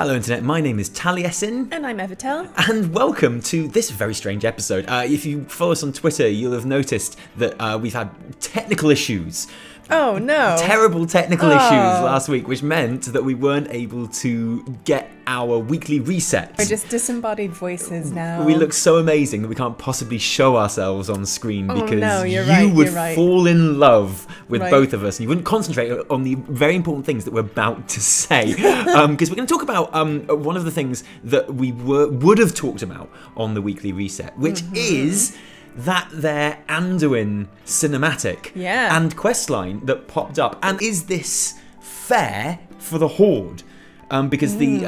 Hello Internet, my name is Taliesin. And I'm Evitel. And welcome to this very strange episode. If you follow us on Twitter, you'll have noticed that we've had technical issues. Oh no. Terrible technical issues last week, which meant that we weren't able to get our weekly resets. We're just disembodied voices now. We look so amazing that we can't possibly show ourselves on screen because you would fall in love with both of us and you wouldn't concentrate on the very important things that we're about to say. Because we're going to talk about one of the things that we would have talked about on the weekly reset, which is that their Anduin cinematic and questline that popped up. And is this fair for the Horde? Because the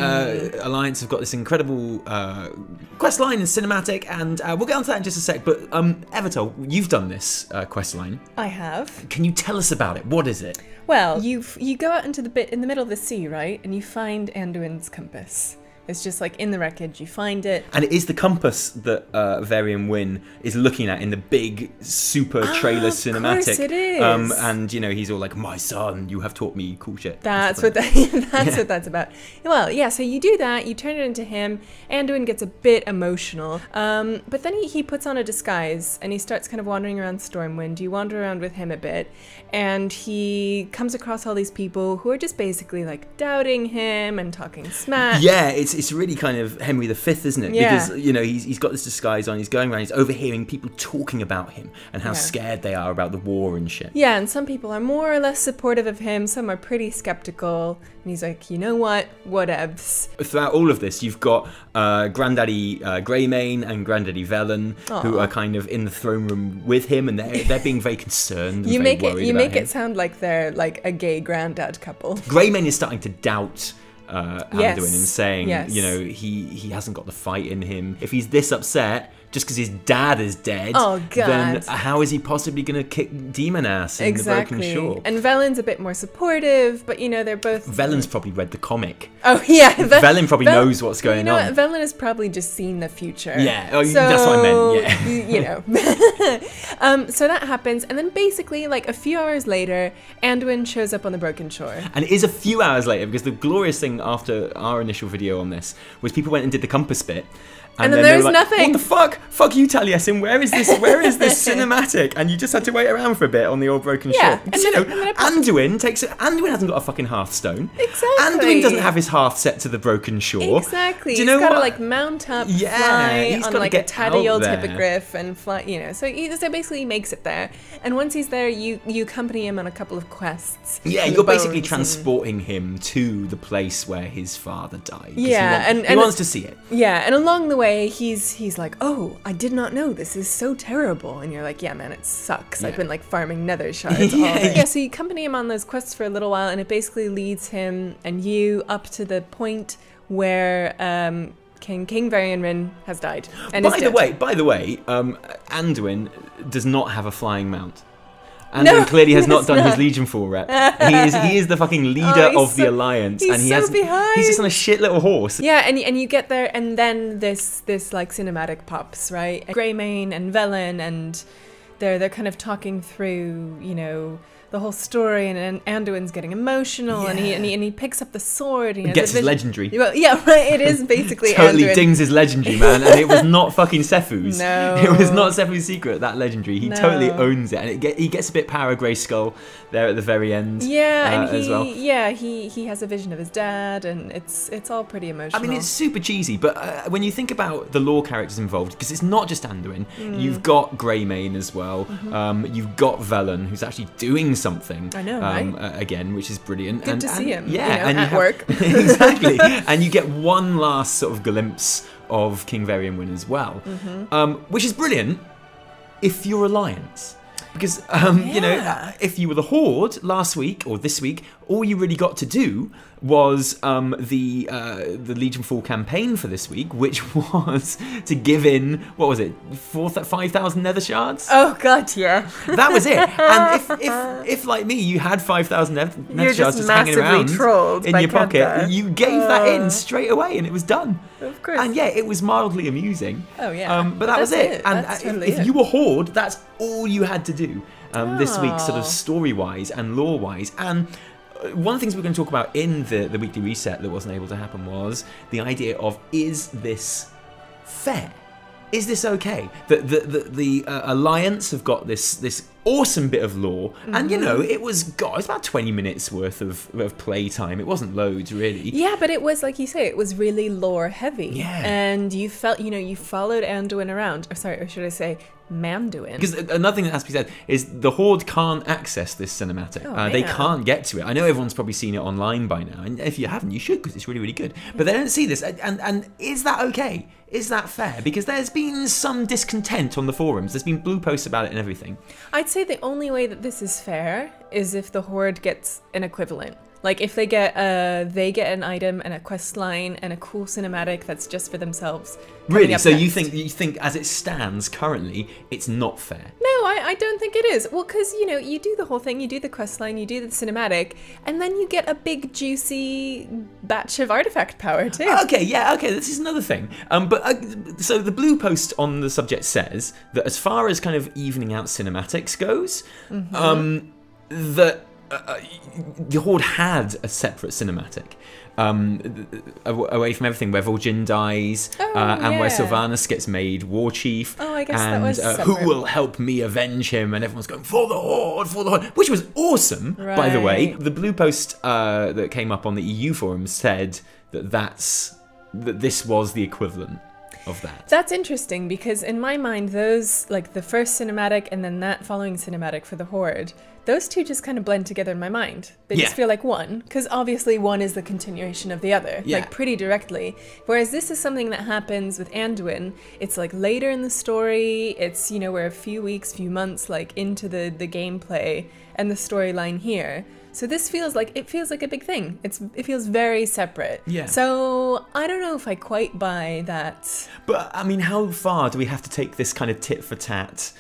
Alliance have got this incredible questline and cinematic, and we'll get onto that in just a sec. But Evitel, you've done this questline. I have. Can you tell us about it? What is it? Well, you go out into the bit in the middle of the sea, right? And you find Anduin's compass. It's just like in the wreckage, you find it. And it is the compass that Varian Wynn is looking at in the big super trailer cinematic. Of course it is. And you know, he's all like, "My son, you have taught me cool shit." That's what that's about. Well, yeah, so you do that, you turn it into him. Anduin gets a bit emotional. But then he puts on a disguise and he starts kind of wandering around Stormwind. You wander around with him a bit and he comes across all these people who are just basically like doubting him and talking smack. Yeah, it's really kind of Henry V, isn't it? Yeah. Because, you know, he's got this disguise on, he's going around, he's overhearing people talking about him and how scared they are about the war and shit. Yeah, and some people are more or less supportive of him, some are pretty skeptical, and he's like, you know what, whatevs. Throughout all of this, you've got Granddaddy Greymane and Granddaddy Velen, who are kind of in the throne room with him, and they're being very concerned and you very make worried it, you about make him. it sound like they're like a gay granddad couple. Greymane is starting to doubt Anduin and saying, you know, he hasn't got the fight in him. If he's this upset just because his dad is dead, then how is he possibly going to kick demon ass in the Broken Shore? And Velen's a bit more supportive, but you know, they're both... Velen's probably read the comic. Oh yeah, Velen probably knows what's going on. You know what? Velen has probably just seen the future. Yeah, that's what I meant, yeah. You know. So that happens, and then basically, like a few hours later, Anduin shows up on the Broken Shore. And it is a few hours later, because the glorious thing after our initial video on this was people went and did the compass bit. And then there was like, nothing. What the fuck? Fuck you, Taliesin. Where is this cinematic? And you just had to wait around for a bit on the old Broken Shore. And you know, Anduin Anduin hasn't got a fucking Hearthstone. Exactly. Anduin doesn't have his hearth set to the Broken Shore. Exactly. Do you know he's got to like mount up, fly on like a tatty old hippogriff and fly, you know. So basically he makes it there. And once he's there, you accompany him on a couple of quests. Yeah, you're basically transporting him to the place where his father died. Yeah, he wants to see it. Yeah, and along the way, he's like, oh, I did not know this is so terrible. And you're like, yeah, man, it sucks. I've been like farming nether shards all day. Yeah, so you accompany him on those quests for a little while, and it basically leads him and you up to the point where King Varian Wynn has died. And by the way, Anduin does not have a flying mount. Anduin clearly has not done his Legion 4 rep. He is the fucking leader of the Alliance, and he's just on a shit little horse. Yeah, and you get there, and then this like cinematic pops, right? Greymane and Velen, and they're kind of talking through, you know, the whole story, and Anduin's getting emotional, and he picks up the sword. And he gets his legendary. Well, yeah, right. It is basically totally Anduin. Dings his legendary, man, and it was not fucking Sefu's. No, it was not Sefu's secret. That legendary, he totally owns it, and he gets a bit power Greyskull there at the very end. Yeah, and as well. Yeah, he has a vision of his dad, and it's all pretty emotional. I mean, it's super cheesy, but when you think about the lore characters involved, because it's not just Anduin, you've got Greymane as well. You've got Velen, who's actually doing something. I know, right? Again, which is brilliant. Good to see him. Yeah, you know, at work. Exactly. And you get one last sort of glimpse of King Varian Wynn as well, which is brilliant if you're Alliance. Because, you know, if you were the Horde last week or this week, all you really got to do was the Legion 4 campaign for this week, which was to give in, what was it, 5,000 nether shards? Oh god, yeah. That was it. And if like me, you had 5,000 nether shards just hanging around in your pocket, you gave that in straight away and it was done. Of course. And yeah, it was mildly amusing. Oh yeah. But that was it. And totally if you were Horde, that's all you had to do this week, sort of story-wise and lore-wise. And one of the things we're going to talk about in the weekly reset that wasn't able to happen was the idea of, is this fair? Is this okay? The Alliance have got this awesome bit of lore, and you know, it was about 20 minutes worth of play time. It wasn't loads, really. Yeah, but it was, like you say, it was really lore heavy. Yeah. And you felt, you know, you followed Anduin around. Or should I say Manduin? Because another thing that has to be said is the Horde can't access this cinematic. They can't get to it. I know everyone's probably seen it online by now, and if you haven't, you should, because it's really, really good. But they don't see this, and is that okay? Is that fair? Because there's been some discontent on the forums. There's been blue posts about it and everything. I'd say the only way that this is fair is if the Horde gets an equivalent. Like if they get an item and a quest line and a cool cinematic that's just for themselves. Really? So you think as it stands currently, it's not fair? No, I don't think it is. Well, because you know, you do the whole thing, you do the quest line, you do the cinematic, and then you get a big juicy batch of artifact power too. Okay, yeah, okay. This is another thing. So the blue post on the subject says that as far as kind of evening out cinematics goes, that the Horde had a separate cinematic away from everything, where Vol'jin dies and where Sylvanas gets made war chief. Oh, I guess that was separate. Who will help me avenge him? And everyone's going, for the Horde, which was awesome, by the way. The blue post that came up on the EU forums said that this was the equivalent of that. That's interesting, because in my mind, those, like the first cinematic and then that following cinematic for the Horde, those two just kind of blend together in my mind. They just feel like one, because obviously one is the continuation of the other, like pretty directly. Whereas this is something that happens with Anduin. It's like later in the story. It's, you know, we're a few months like into the gameplay and the storyline here. So this feels like a big thing. It feels very separate. Yeah. So I don't know if I quite buy that. But I mean, how far do we have to take this kind of tit for tat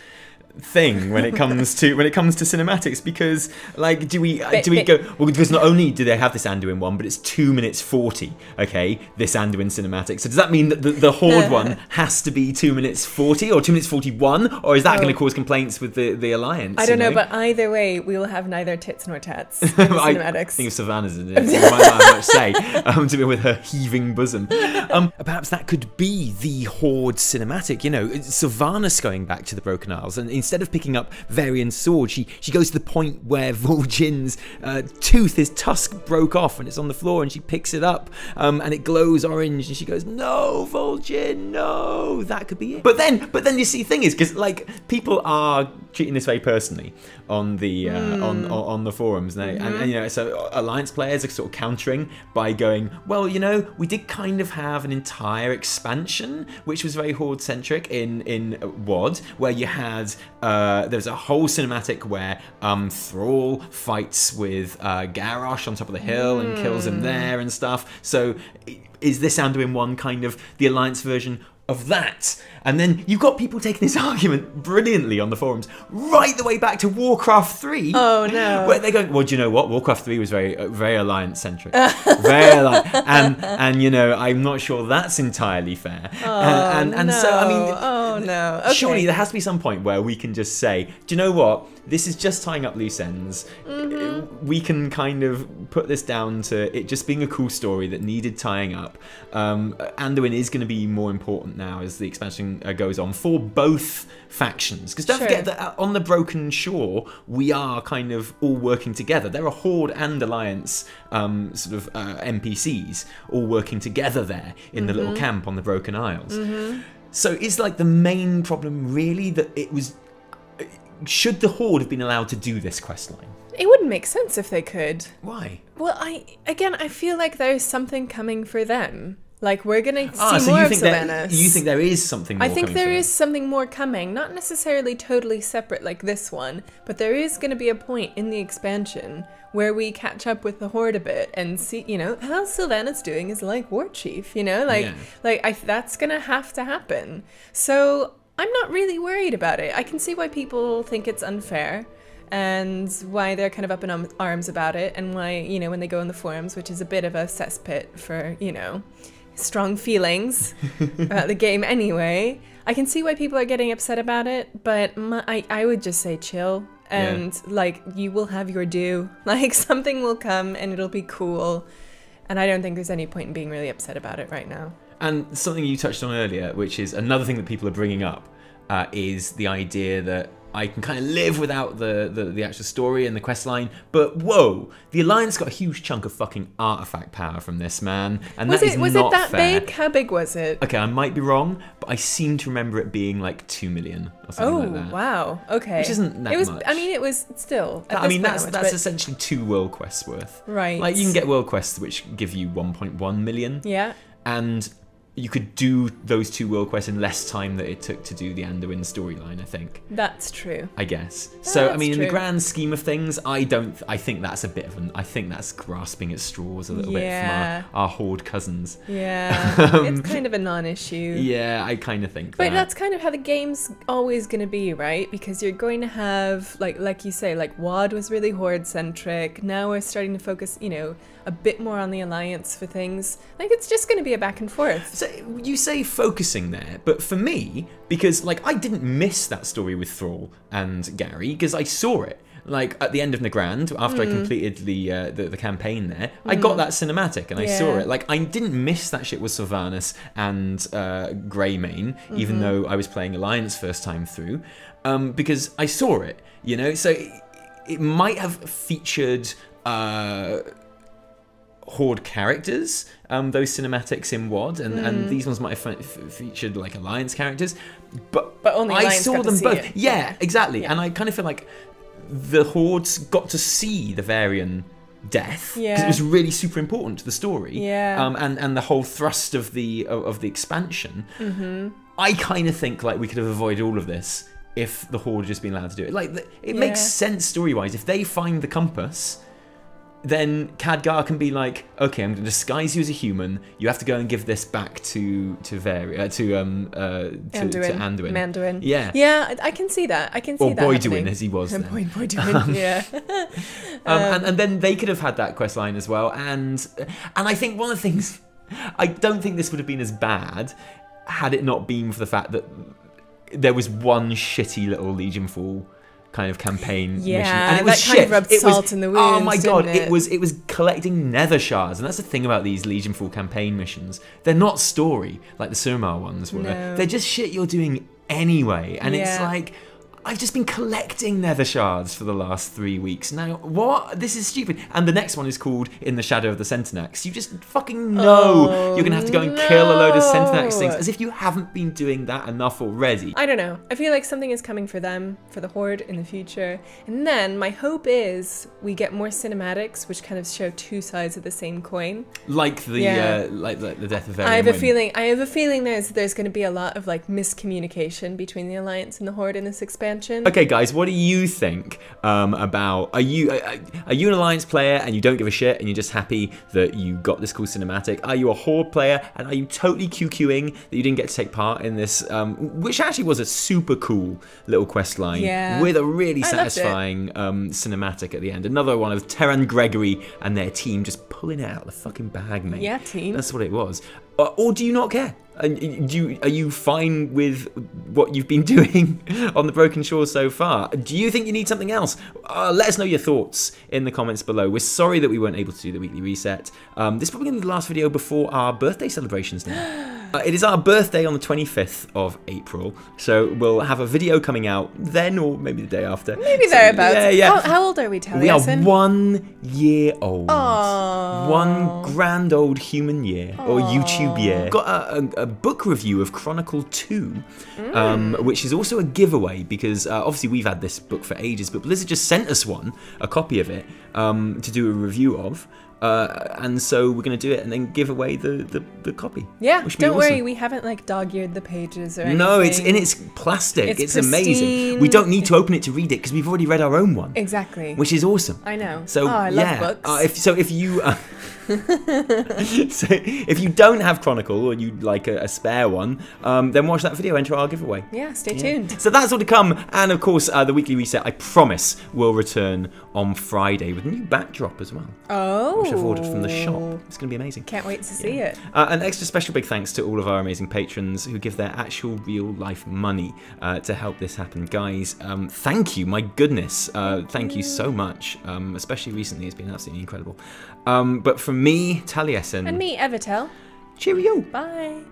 thing when it comes to cinematics? Because like, do we go, well, because not only do they have this Anduin one, but it's 2 minutes 40, okay, this Anduin cinematic. So does that mean that the Horde one has to be 2 minutes 40 or 2 minutes 41, or is that going to cause complaints with the Alliance? I don't know, but either way, we will have neither tits nor tats in the cinematics. I think of Sylvanas in it, so you might not have much say to be with her heaving bosom. Perhaps that could be the Horde cinematic, you know, Sylvanas going back to the Broken Isles, and instead of picking up Varian's sword, she goes to the point where Vol'jin's tooth, his tusk broke off and it's on the floor, and she picks it up and it glows orange, and she goes, "No, Vol'jin, no!" That could be it. But then you see, the thing is, because like people are treating this very personally on the on the forums, and you know, so Alliance players are sort of countering by going, well, you know, we did kind of have an entire expansion which was very Horde centric in WoD, where you had there's a whole cinematic where Thrall fights with Garrosh on top of the hill and kills him there and stuff. So is this Anduin one kind of the Alliance version of that? And then you've got people taking this argument brilliantly on the forums right the way back to Warcraft 3. Oh no. Where they're going, well, do you know what? Warcraft 3 was very Alliance centric. Very Alliance. And you know, I'm not sure that's entirely fair. So I mean, okay. Surely there has to be some point where we can just say, do you know what? This is just tying up loose ends. We can kind of put this down to it just being a cool story that needed tying up. Anduin is going to be more important now as the expansion goes on for both factions. Because don't forget that on the Broken Shore, we are kind of all working together. There are Horde and Alliance sort of NPCs all working together there in the little camp on the Broken Isles. So is like the main problem really that it was... Should the Horde have been allowed to do this questline? It wouldn't make sense if they could. Why? Well, I feel like there's something coming for them. Like, we're going to see more of Sylvanas. You think there is something more coming? I think there is something more coming. Not necessarily totally separate like this one, but there is going to be a point in the expansion where we catch up with the Horde a bit and see, you know, how Sylvanas doing is like War Chief, you know? That's going to have to happen. So I'm not really worried about it. I can see why people think it's unfair and why they're kind of up in arms about it, and why, you know, when they go in the forums, which is a bit of a cesspit for, you know, strong feelings about the game anyway. I can see why people are getting upset about it, but I would just say chill. and like you will have your due. Like something will come and it'll be cool. And I don't think there's any point in being really upset about it right now. And something you touched on earlier, which is another thing that people are bringing up, is the idea that I can kind of live without the actual story and the quest line, but whoa, the Alliance got a huge chunk of fucking artifact power from this, man, and was that is was not it that fair. big? How big was it? Okay, I might be wrong, but I seem to remember it being like 2 million or something like that. Wow, okay. Which isn't that much. I mean, it was still. I mean, that's essentially 2 world quests worth. Right. Like, you can get world quests which give you 1.1 million. Yeah. And you could do those 2 world quests in less time that it took to do the Anduin storyline, I think. That's true. I guess. So, I mean, in the true. grand scheme of things, I think that's a bit of I think that's grasping at straws a little bit from our Horde cousins. Yeah. It's kind of a non-issue. Yeah, I kind of think But that. that's kind of how the game's always going to be, right? Because you're going to have, like you say, like WoD was really Horde-centric. Now we're starting to focus, you know, a bit more on the Alliance for things. Like, it's just going to be a back and forth. So you say focusing there, but for me, because like I didn't miss that story with Thrall and Gary, because I saw it. Like at the end of Nagrand, after I completed the campaign there, I got that cinematic and I saw it. Like I didn't miss that shit with Sylvanas and Greymane, even though I was playing Alliance first time through, because I saw it. You know, so it might have featured Horde characters, those cinematics in WoD, and these ones might have featured like Alliance characters, but only Alliance I saw got to them see both. it. Yeah, exactly. And I kind of feel like the Hordes got to see the Varian death because it was really super important to the story. And the whole thrust of the expansion. I kind of think like we could have avoided all of this if the Horde had just been allowed to do it. Like it makes sense story-wise if they find the compass. Then Khadgar can be like, okay, I'm going to disguise you as a human. You have to go and give this back to Anduin. Manduin. Yeah. Yeah, I can see that. I can see that. Or Boyduin, happening. as he was then. Boyduin, yeah. And then they could have had that quest line as well. And I think one of the things, I don't think this would have been as bad had it not been for the fact that there was one shitty little Legion Fall kind of campaign mission, and it was that kind of rubbed salt in the wound. Oh my god, it was collecting nether shards, and that's the thing about these Legion Fall campaign missions. They're not story like the Suramar ones were. No. They're just shit you're doing anyway, and it's like, I've just been collecting nether shards for the last 3 weeks. Now, what? This is stupid. And the next one is called In the Shadow of the Centenax. You just fucking know you're going to have to go and kill a load of Centenax things, as if you haven't been doing that enough already. I don't know. I feel like something is coming for them, for the Horde in the future. And then my hope is we get more cinematics, which kind of show 2 sides of the same coin. Like the death of Varian I have a feeling there's going to be a lot of like miscommunication between the Alliance and the Horde in this expansion. Okay, guys, what do you think about? Are you an Alliance player and you don't give a shit and you're just happy that you got this cool cinematic? Are you a Horde player and are you totally QQing that you didn't get to take part in this, which actually was a super cool little quest line with a really satisfying cinematic at the end? Another one of Terran Gregory and their team just pulling it out of the fucking bag, mate. Yeah, team. That's what it was. Or do you not care? Are you fine with what you've been doing on the Broken Shores so far? Do you think you need something else? Let us know your thoughts in the comments below. We're sorry that we weren't able to do the weekly reset. This is probably going to be the last video before our birthday celebrations now. It is our birthday on the 25th of April, so we'll have a video coming out then, or maybe the day after. Maybe thereabouts. Yeah. How old are we, Taliesin? We are 1 year old. Aww. 1 grand old human year, or YouTube year. Got a book review of Chronicle 2, which is also a giveaway, because obviously we've had this book for ages, but Blizzard just sent us a copy of it, to do a review of. And so we're going to do it and then give away the copy. Yeah, don't worry, awesome. we haven't like dog-eared the pages or anything. No, it's in its plastic. It's amazing. We don't need to open it to read it because we've already read our own one. Exactly. Which is awesome. I know. So I love books. If you So if you don't have Chronicle or you'd like a spare one, then watch that video, enter our giveaway. Yeah, stay tuned. So that's all to come, and of course the weekly reset, I promise, will return on Friday with a new backdrop as well. Oh. Which I've ordered from the shop. It's going to be amazing. Can't wait to see it. An extra special big thanks to all of our amazing patrons who give their actual real life money to help this happen. Guys, thank you, my goodness. Thank you so much, especially recently. It's been absolutely incredible. But from me, Taliesin. And me, Evitel. Cheerio. Bye.